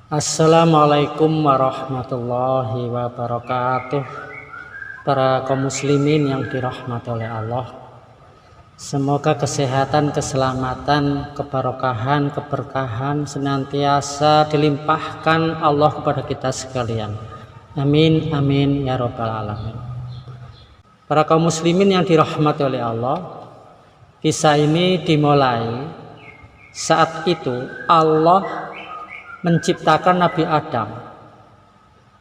Assalamualaikum warahmatullahi wabarakatuh. Para kaum muslimin yang dirahmati oleh Allah, semoga kesehatan, keselamatan, keberkahan senantiasa dilimpahkan Allah kepada kita sekalian. Amin amin ya rabbal alamin. Para kaum muslimin yang dirahmati oleh Allah, kisah ini dimulai saat itu Allah menciptakan Nabi Adam.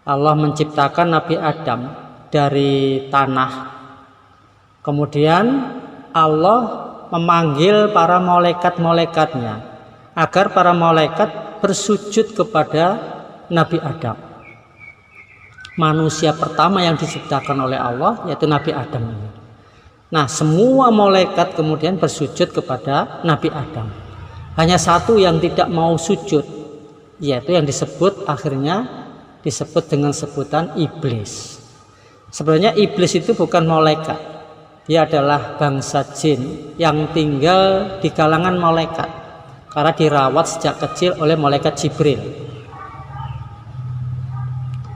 Allah menciptakan Nabi Adam dari tanah. Kemudian Allah memanggil para malaikat-malaikatnya agar para malaikat bersujud kepada Nabi Adam. Manusia pertama yang diciptakan oleh Allah yaitu Nabi Adam. Nah, semua malaikat kemudian bersujud kepada Nabi Adam. Hanya satu yang tidak mau sujud, yaitu yang akhirnya disebut dengan sebutan iblis. Sebenarnya iblis itu bukan malaikat. Dia adalah bangsa jin yang tinggal di kalangan malaikat karena dirawat sejak kecil oleh malaikat Jibril.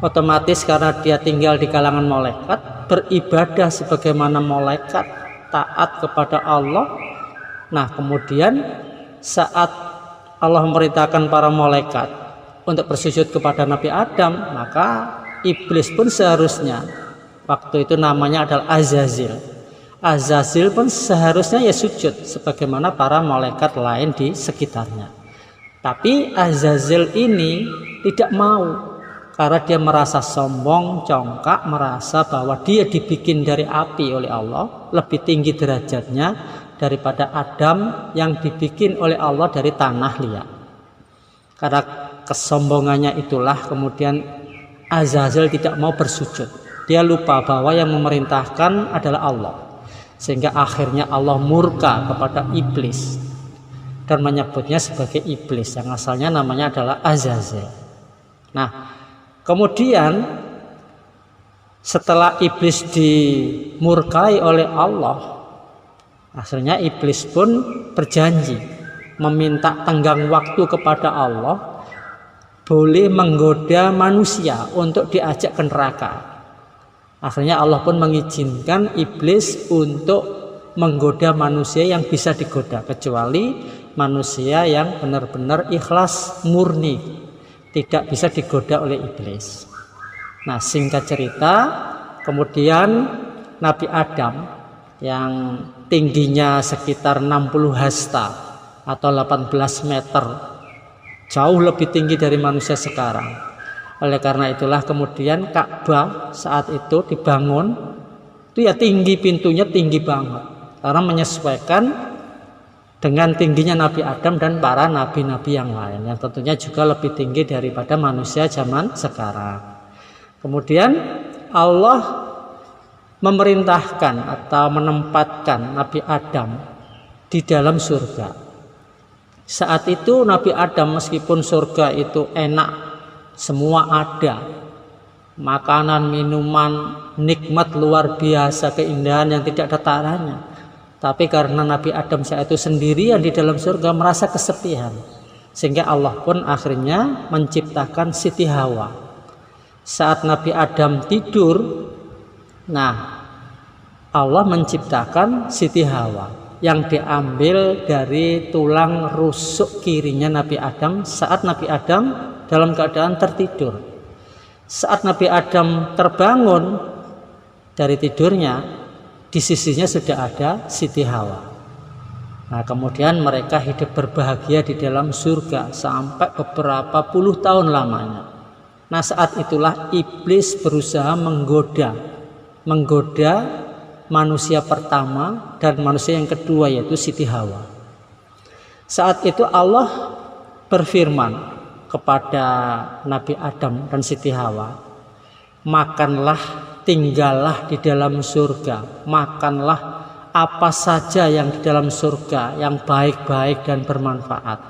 Otomatis karena dia tinggal di kalangan malaikat, beribadah sebagaimana malaikat, taat kepada Allah. Nah, kemudian saat Allah memerintahkan para malaikat untuk bersujud kepada Nabi Adam, maka iblis pun seharusnya, waktu itu namanya adalah Azazil. Azazil pun seharusnya ya sujud sebagaimana para malaikat lain di sekitarnya. Tapi Azazil ini tidak mau karena dia merasa sombong, congkak, merasa bahwa dia dibikin dari api oleh Allah, lebih tinggi derajatnya daripada Adam yang dibikin oleh Allah dari tanah liat. Karena kesombongannya itulah kemudian Azazil tidak mau bersujud. Dia lupa bahwa yang memerintahkan adalah Allah, sehingga akhirnya Allah murka kepada iblis dan menyebutnya sebagai iblis yang asalnya namanya adalah Azazil. Nah, kemudian setelah iblis dimurkai oleh Allah, akhirnya iblis pun berjanji meminta tenggang waktu kepada Allah, boleh menggoda manusia untuk diajak ke neraka. Akhirnya Allah pun mengizinkan iblis untuk menggoda manusia yang bisa digoda, kecuali manusia yang benar-benar ikhlas murni, tidak bisa digoda oleh iblis. Nah, singkat cerita, kemudian Nabi Adam yang tingginya sekitar 60 hasta atau 18 meter, jauh lebih tinggi dari manusia sekarang. Oleh karena itulah kemudian Ka'bah saat itu dibangun, itu ya tinggi, pintunya tinggi banget, karena menyesuaikan dengan tingginya Nabi Adam dan para nabi-nabi yang lain, yang tentunya juga lebih tinggi daripada manusia zaman sekarang. Kemudian Allah memerintahkan atau menempatkan Nabi Adam di dalam surga. Saat itu Nabi Adam, meskipun surga itu enak, semua ada, makanan, minuman, nikmat luar biasa, keindahan yang tidak ada taranya, tapi karena Nabi Adam saat itu sendirian di dalam surga merasa kesepian, sehingga Allah pun akhirnya menciptakan Siti Hawa. Saat Nabi Adam tidur, nah, Allah menciptakan Siti Hawa yang diambil dari tulang rusuk kirinya Nabi Adam saat Nabi Adam dalam keadaan tertidur. Saat Nabi Adam terbangun dari tidurnya, di sisinya sudah ada Siti Hawa. Nah, kemudian mereka hidup berbahagia di dalam surga sampai beberapa puluh tahun lamanya. Nah, saat itulah iblis berusaha menggoda manusia pertama dan manusia yang kedua, yaitu Siti Hawa. Saat itu Allah berfirman kepada Nabi Adam dan Siti Hawa, makanlah, tinggallah di dalam surga, makanlah apa saja yang di dalam surga yang baik-baik dan bermanfaat,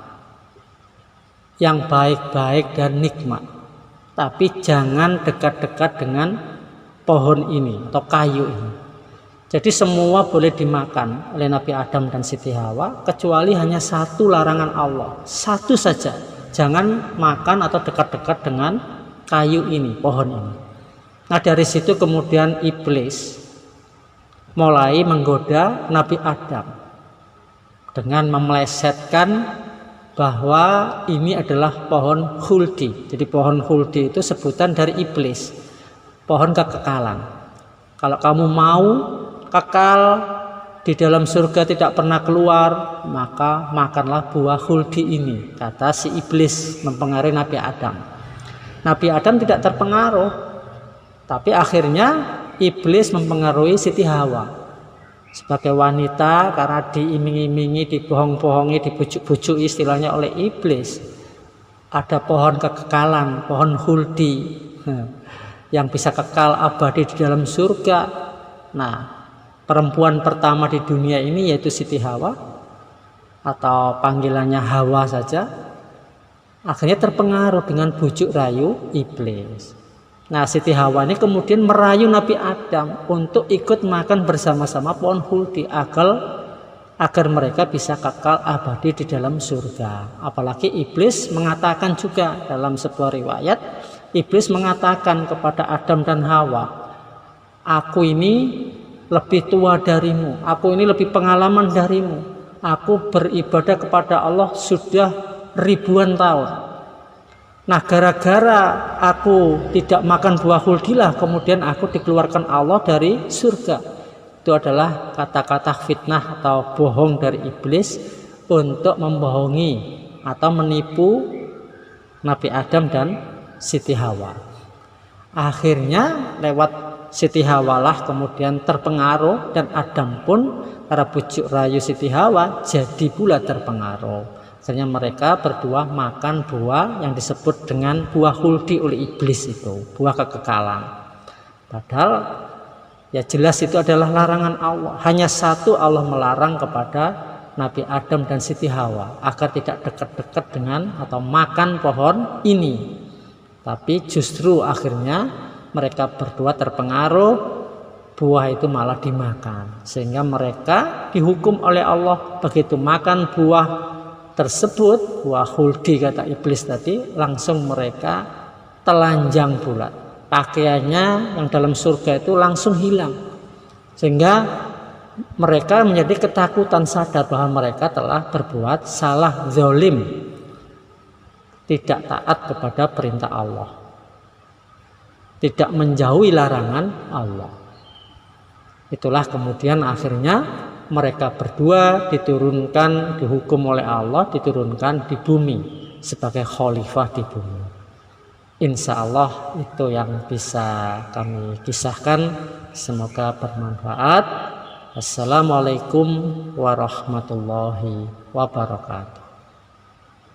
yang baik-baik dan nikmat, tapi jangan dekat-dekat dengan pohon ini atau kayu ini. Jadi semua boleh dimakan oleh Nabi Adam dan Siti Hawa, kecuali hanya satu larangan Allah, satu saja, jangan makan atau dekat-dekat dengan kayu ini, pohon ini. Nah, dari situ kemudian iblis mulai menggoda Nabi Adam dengan memelesetkan bahwa ini adalah pohon khuldi. Jadi pohon khuldi itu sebutan dari iblis, pohon kekekalan. Kalau kamu mau kekal di dalam surga tidak pernah keluar, maka makanlah buah khuldi ini, kata si iblis mempengaruhi Nabi Adam. Nabi Adam tidak terpengaruh, tapi akhirnya iblis mempengaruhi Siti Hawa sebagai wanita karena diiming-imingi, dibohong-bohongi, dibujuk-bujuk istilahnya oleh iblis. Ada pohon kekekalan, pohon khuldi yang bisa kekal abadi di dalam surga. Nah, perempuan pertama di dunia ini yaitu Siti Hawa, atau panggilannya Hawa saja, akhirnya terpengaruh dengan bujuk rayu iblis. Nah, Siti Hawa ini kemudian merayu Nabi Adam untuk ikut makan bersama-sama pohon khuldi agar mereka bisa kekal abadi di dalam surga. Apalagi iblis mengatakan juga dalam sebuah riwayat, iblis mengatakan kepada Adam dan Hawa, aku ini lebih tua darimu, aku ini lebih pengalaman darimu, aku beribadah kepada Allah sudah ribuan tahun. Nah, gara-gara aku tidak makan buah khuldilah kemudian aku dikeluarkan Allah dari surga. Itu adalah kata-kata fitnah atau bohong dari iblis untuk membohongi atau menipu Nabi Adam dan Siti Hawa. Akhirnya lewat Siti Hawa lah kemudian terpengaruh, dan Adam pun karena bujuk rayu Siti Hawa jadi pula terpengaruh. Akhirnya mereka berdua makan buah yang disebut dengan buah khuldi oleh iblis itu, buah kekekalan. Padahal ya jelas itu adalah larangan Allah. Hanya satu Allah melarang kepada Nabi Adam dan Siti Hawa agar tidak dekat-dekat dengan atau makan pohon ini. Tapi justru akhirnya mereka berdua terpengaruh, buah itu malah dimakan. Sehingga mereka dihukum oleh Allah begitu makan buah tersebut, buah khuldi kata iblis tadi, langsung mereka telanjang bulat. Pakaiannya yang dalam surga itu langsung hilang. Sehingga mereka menjadi ketakutan, sadar bahwa mereka telah berbuat salah, zalim, tidak taat kepada perintah Allah, tidak menjauhi larangan Allah. Itulah kemudian akhirnya mereka berdua dihukum oleh Allah, diturunkan di bumi sebagai khalifah di bumi. Insya Allah itu yang bisa kami kisahkan. Semoga bermanfaat. Assalamualaikum warahmatullahi wabarakatuh.